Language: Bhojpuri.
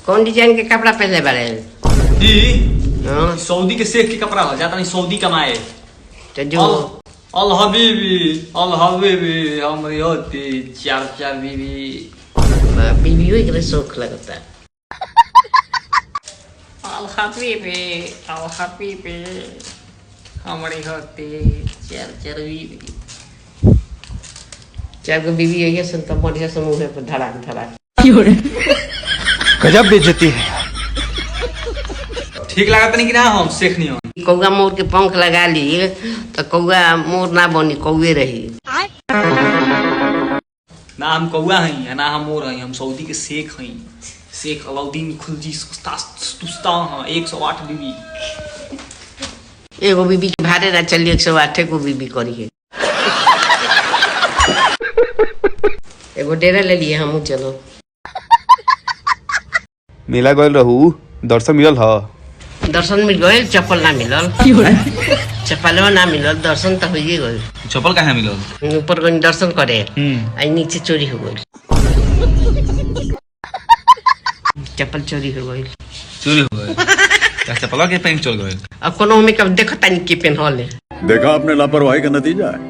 कौन डिजाइन के कपड़ा पहनले बारे? हाँ? सऊदी के शेख के कपड़ा हो जाता नहीं सऊदी कमाए। तो जो अल हबीबी हमारी होती चार बीबी बीवी हुई के शौक लगता है। अल हबीबी हमारी होती चार बीबी। 4 गो बीवी है सुन तो बढ़िया समूह है धड़ाक धड़ाक। गजब बेइज्जती है। ठीक लागत नहीं कि ना हम शेख नहीं हो। कौआ मोर के पंख लगा ली तो कौआ मोर ना बनी कौए रही। ना हम कौआ हैं ना हम मोर हैं, हम सऊदी के शेख हैं। शेख अलाउद्दीन खुलजी तुस्तान 108 बीबी। एगो बीबी के भाड़े ना चलिए 108 को बीबी करिए। एगो डेरा ले लिए हम चलो। मेला गइल रहू दर्शन मिलल ह? दर्शन मिल गए चप्पल ना मिलल। चप्पलवा ना मिलल दर्शन तो हो गए। चप्पल कहाँ मिलल? ऊपर गई दर्शन करे आई नीचे चोरी हो गई। चप्पल चोरी हो गई। चोरी हो गए चप्पल के पेंट चल गए। अब कोनो में कब देखता नहीं के पेन हॉल है। देखा आपने लापरवाही का नतीजा है।